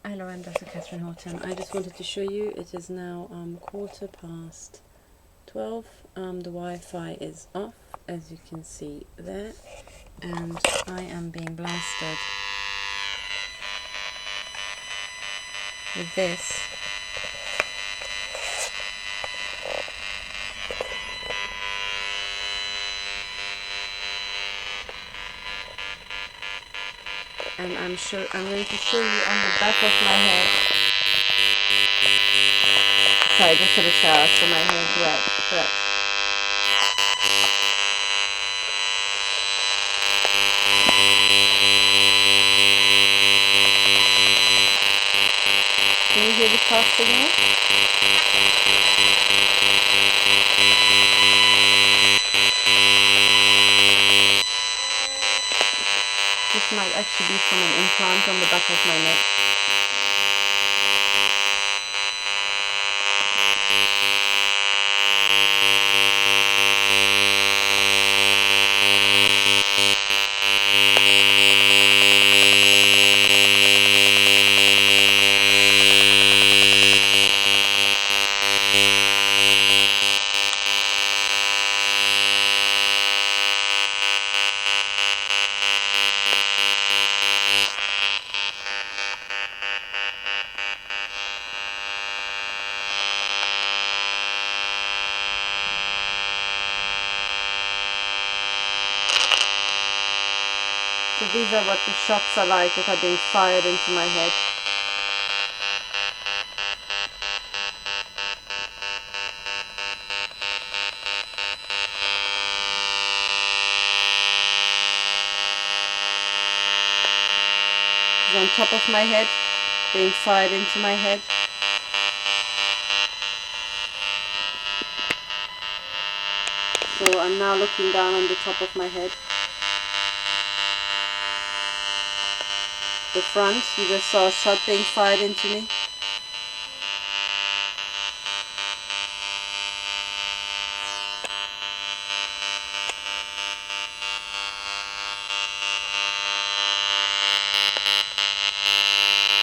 Hello, I'm Dr. Katherine Horton. I just wanted to show you, it is now 12:15. The Wi-Fi is off, as you can see there, and I am being blasted with this. And I'm going to show you on the back of my head. Sorry, I just took a shower, so my hair is wet. Can you hear the fast signal? This might actually be from an implant on the back of my neck. So these are what the shots are like that are being fired into my head. It's on top of my head, being fired into my head. So I'm now looking down on the top of my head. The front, you just saw a shot being fired into me.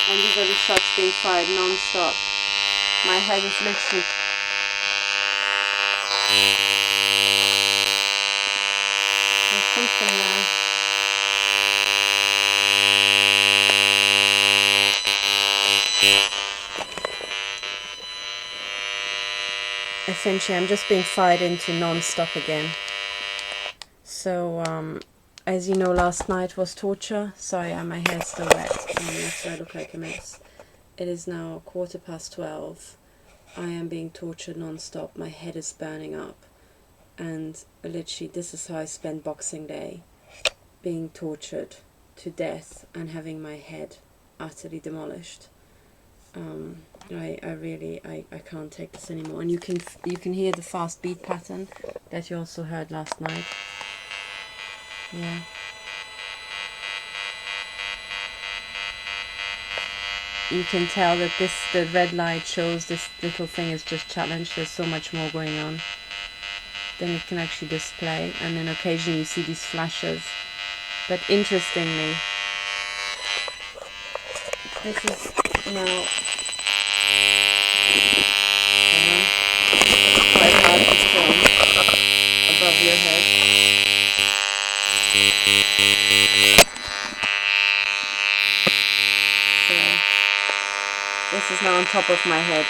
And these are the shots being fired non-stop. My head is literally... There's something there. Essentially, I'm just being fired into non-stop again. So, as you know, last night was torture. Sorry, my hair's still wet, and that's why I look like a mess. It is now 12:15. I am being tortured non-stop. My head is burning up. And literally, this is how I spent Boxing Day. Being tortured to death and having my head utterly demolished. I can't take this anymore. And you can hear the fast beat pattern that you also heard last night. Yeah. You can tell that the red light shows this little thing is just challenged. There's so much more going on than it can actually display. And then occasionally you see these flashes. But interestingly, this is now quite hard to film above your head. So this is now on top of my head.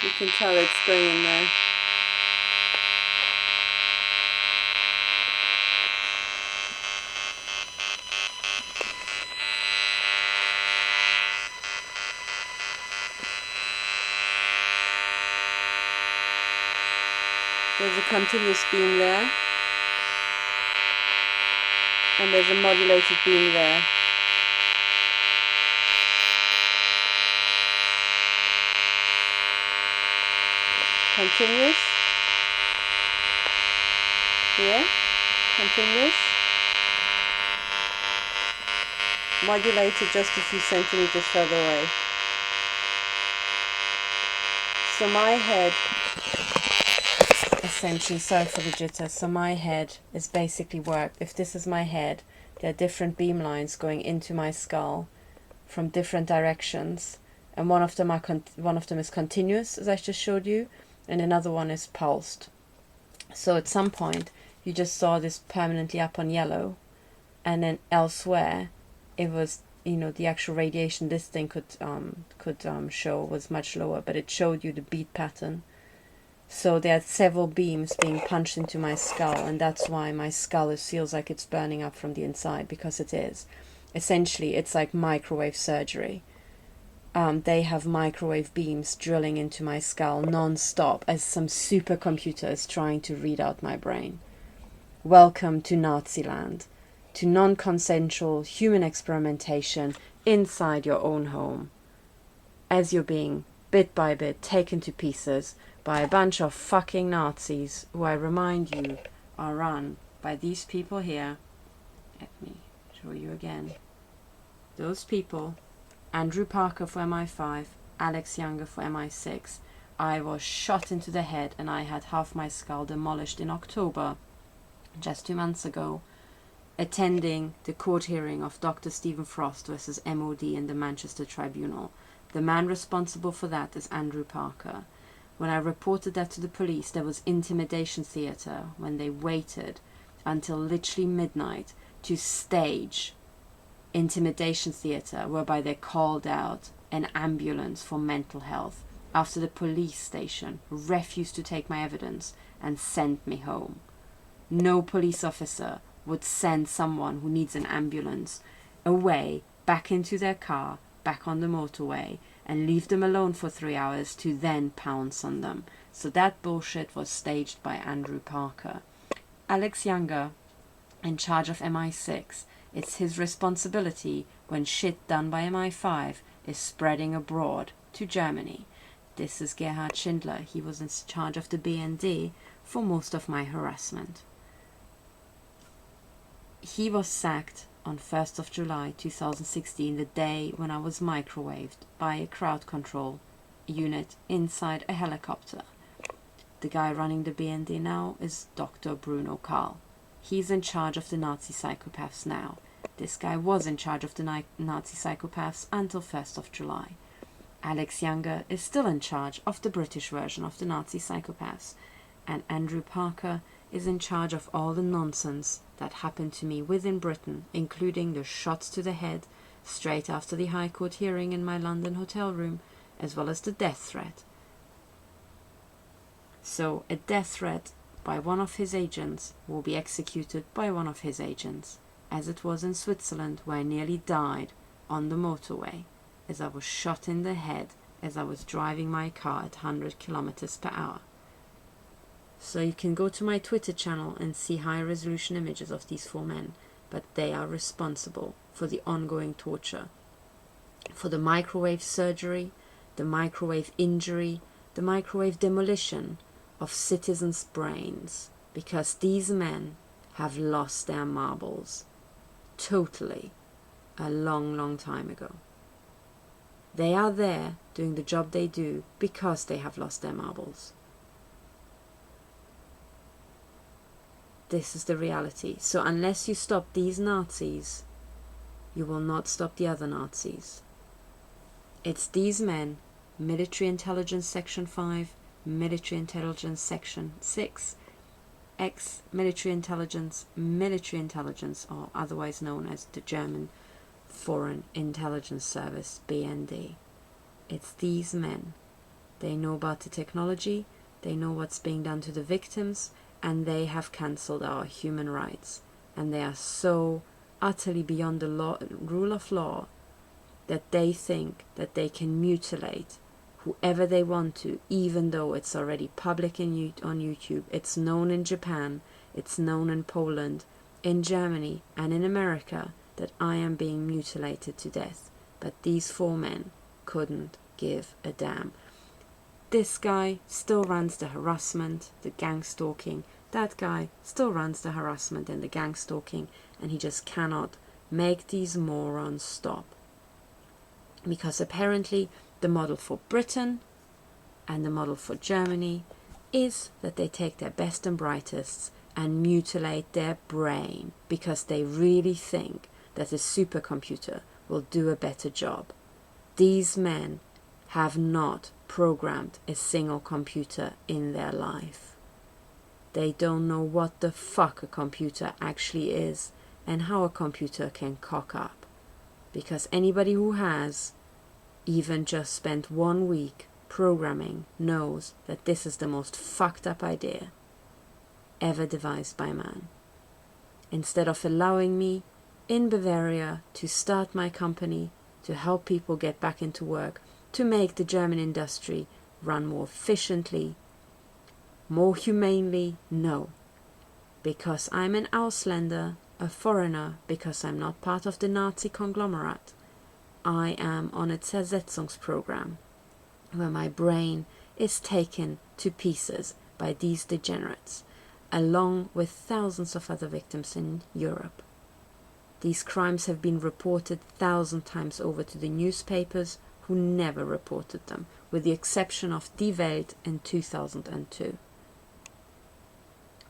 You can tell it's going in there. There's a continuous beam there, and there's a modulated beam there. Continuous, here, continuous, modulated just a few centimeters further away. So my head essentially, sorry for the jitter, so my head is basically worked. If this is my head, there are different beam lines going into my skull from different directions, and one of them is continuous, as I just showed you, and another one is pulsed. So at some point you just saw this permanently up on yellow, and then elsewhere it was, you know, the actual radiation this thing could show was much lower, but it showed you the beat pattern. So there are several beams being punched into my skull, and that's why my skull feels like it's burning up from the inside, because it is. Essentially, it's like microwave surgery. They have microwave beams drilling into my skull non-stop as some supercomputer is trying to read out my brain. Welcome to Nazi land, to non-consensual human experimentation inside your own home, as you're being bit by bit taken to pieces by a bunch of fucking Nazis who, I remind you, are run by these people here. Let me show you again. Those people: Andrew Parker for MI5, Alex Younger for MI6. I was shot into the head and I had half my skull demolished in October, just 2 months ago, attending the court hearing of Dr. Stephen Frost versus MOD in the Manchester Tribunal. The man responsible for that is Andrew Parker. When I reported that to the police, there was intimidation theatre when they waited until literally midnight to stage intimidation theatre, whereby they called out an ambulance for mental health after the police station refused to take my evidence and sent me home. No police officer would send someone who needs an ambulance away, back into their car, back on the motorway, and leave them alone for 3 hours to then pounce on them. So that bullshit was staged by Andrew Parker. Alex Younger, in charge of MI6, it's his responsibility when shit done by MI5 is spreading abroad to Germany. This is Gerhard Schindler. He was in charge of the BND for most of my harassment. He was sacked on 1st of July 2016, the day when I was microwaved by a crowd control unit inside a helicopter. The guy running the BND now is Dr. Bruno Kahl. He's in charge of the Nazi psychopaths now. This guy was in charge of the Nazi psychopaths until 1st of July. Alex Younger is still in charge of the British version of the Nazi psychopaths. And Andrew Parker is in charge of all the nonsense that happened to me within Britain, including the shots to the head straight after the High Court hearing in my London hotel room, as well as the death threat. So a death threat by one of his agents will be executed by one of his agents, as it was in Switzerland, where I nearly died on the motorway as I was shot in the head as I was driving my car at 100 kilometers per hour. So you can go to my Twitter channel and see high resolution images of these 4 men, but they are responsible for the ongoing torture, for the microwave surgery, the microwave injury, the microwave demolition of citizens' brains, because these men have lost their marbles totally a long, long time ago. They are there doing the job they do because they have lost their marbles. This is the reality. So unless you stop these Nazis, you will not stop the other Nazis. It's these men, Military Intelligence Section 5, Military Intelligence Section 6, ex-military intelligence, or otherwise known as the German Foreign Intelligence Service, BND. It's these men. They know about the technology, they know what's being done to the victims, and they have cancelled our human rights. And they are so utterly beyond the rule of law that they think that they can mutilate whoever they want to, even though it's already public on YouTube. It's known in Japan, it's known in Poland, in Germany, and in America that I am being mutilated to death. But these 4 men couldn't give a damn. This guy still runs the harassment, the gang stalking. That guy still runs the harassment and the gang stalking, and he just cannot make these morons stop. Because apparently the model for Britain and the model for Germany is that they take their best and brightest and mutilate their brain because they really think that a supercomputer will do a better job. These men have not programmed a single computer in their life. They don't know what the fuck a computer actually is and how a computer can cock up. Because anybody who has even just spent 1 week programming knows that this is the most fucked up idea ever devised by man. Instead of allowing me in Bavaria to start my company, to help people get back into work, to make the German industry run more efficiently, more humanely, no. Because I'm an Ausländer, a foreigner, because I'm not part of the Nazi conglomerate, I am on a Zersetzungsprogramm, where my brain is taken to pieces by these degenerates, along with thousands of other victims in Europe. These crimes have been reported 1,000 times over to the newspapers, who never reported them, with the exception of Die Welt in 2002.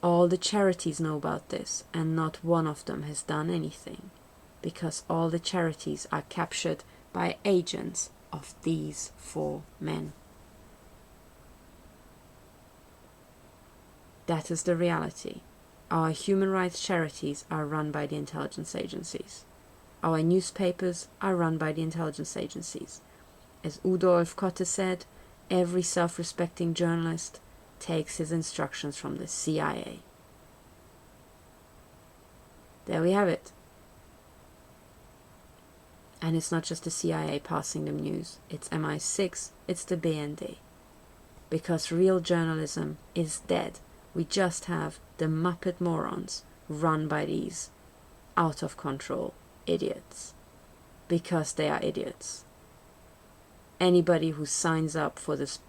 All the charities know about this, and not one of them has done anything, because all the charities are captured by agents of these 4 men. That is the reality. Our human rights charities are run by the intelligence agencies. Our newspapers are run by the intelligence agencies. As Udolf Kotte said, every self-respecting journalist takes his instructions from the CIA. There we have it. And it's not just the CIA passing them news. It's MI6, it's the BND. Because real journalism is dead. We just have the Muppet morons run by these out-of-control idiots. Because they are idiots. Anybody who signs up for this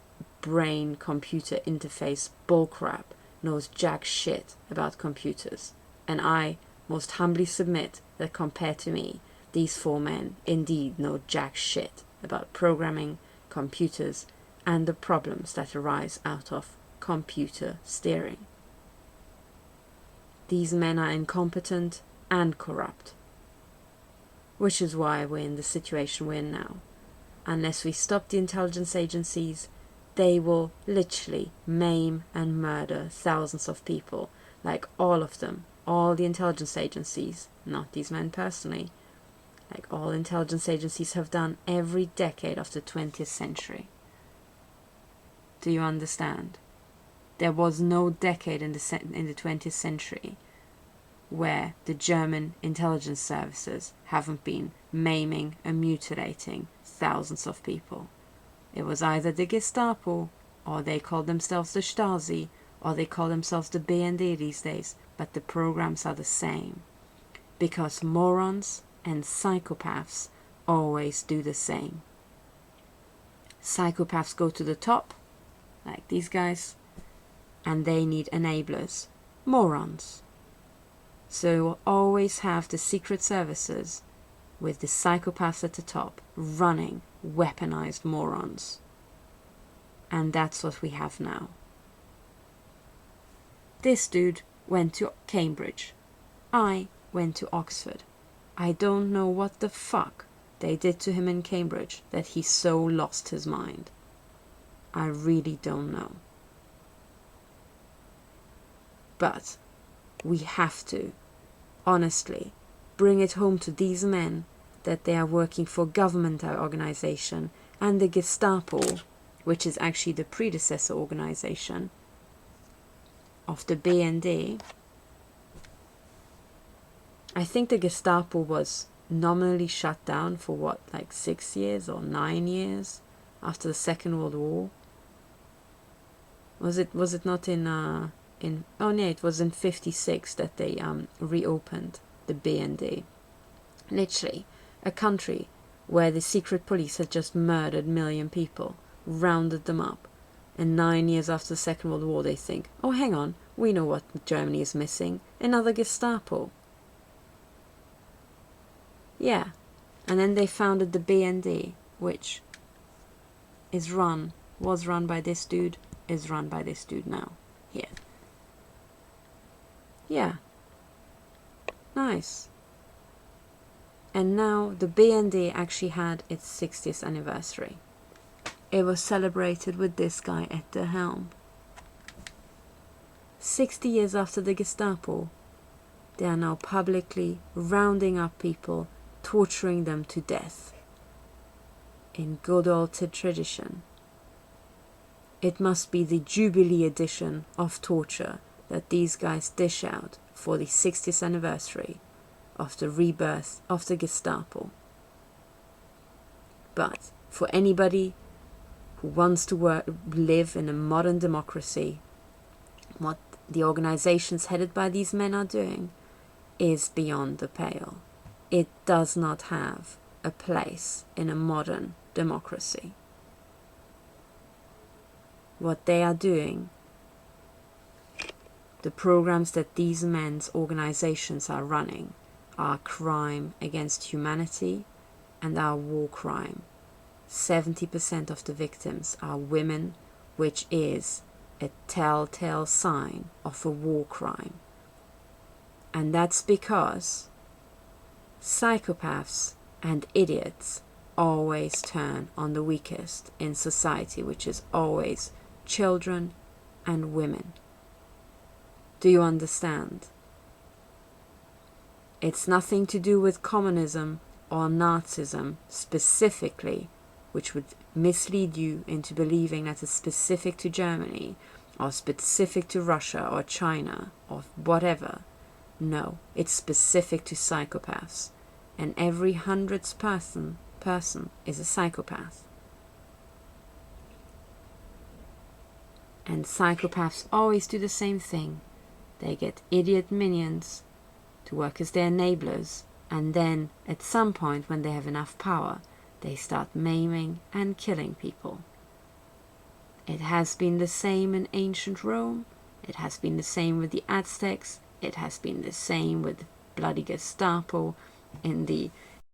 brain-computer interface bullcrap knows jack shit about computers. And I most humbly submit that compared to me, these 4 men indeed know jack shit about programming, computers, and the problems that arise out of computer steering. These men are incompetent and corrupt, which is why we're in the situation we're in now. Unless we stop the intelligence agencies, they will literally maim and murder thousands of people, like all of them, all the intelligence agencies, not these men personally, like all intelligence agencies have done every decade of the 20th century. Do you understand? There was no decade in the 20th century where the German intelligence services haven't been maiming and mutilating thousands of people. It was either the Gestapo, or they called themselves the Stasi, or they call themselves the BND these days, but the programs are the same. Because morons and psychopaths always do the same. Psychopaths go to the top, like these guys, and they need enablers, morons. So you will always have the secret services with the psychopaths at the top running weaponized morons. And that's what we have now. This dude went to Cambridge. I went to Oxford. I don't know what the fuck they did to him in Cambridge that he so lost his mind. I really don't know. But we have to, honestly, bring it home to these men that they are working for government organization and the Gestapo, which is actually the predecessor organization of the BND. I think the Gestapo was nominally shut down for what, like 6 years or 9 years after the Second World War. Was it not in oh no, it was in 56 that they reopened the BND. Literally, a country where the secret police had just murdered 1 million people, rounded them up, and 9 years after the Second World War they think, oh hang on, we know what Germany is missing, another Gestapo. Yeah, and then they founded the BND, which was run by this dude is run by this dude now. Here. Yeah. Nice. And now the BND actually had its 60th anniversary. It was celebrated with this guy at the helm. 60 years after the Gestapo, they are now publicly rounding up people, torturing them to death. In good old tradition. It must be the Jubilee edition of torture that these guys dish out for the 60th anniversary of the rebirth of the Gestapo. But for anybody who wants to live in a modern democracy, what the organizations headed by these men are doing is beyond the pale. It does not have a place in a modern democracy. What they are doing, the programs that these men's organizations are running, are crime against humanity and are war crime. 70% of the victims are women, which is a telltale sign of a war crime. And that's because psychopaths and idiots always turn on the weakest in society, which is always children and women. Do you understand? It's nothing to do with communism or Nazism specifically, which would mislead you into believing that it's specific to Germany or specific to Russia or China or whatever. No, it's specific to psychopaths, and every 100th person is a psychopath. And psychopaths always do the same thing. They get idiot minions to work as their enablers, and then at some point when they have enough power, they start maiming and killing people. It has been the same in ancient Rome, it has been the same with the Aztecs, it has been the same with bloody Gestapo in the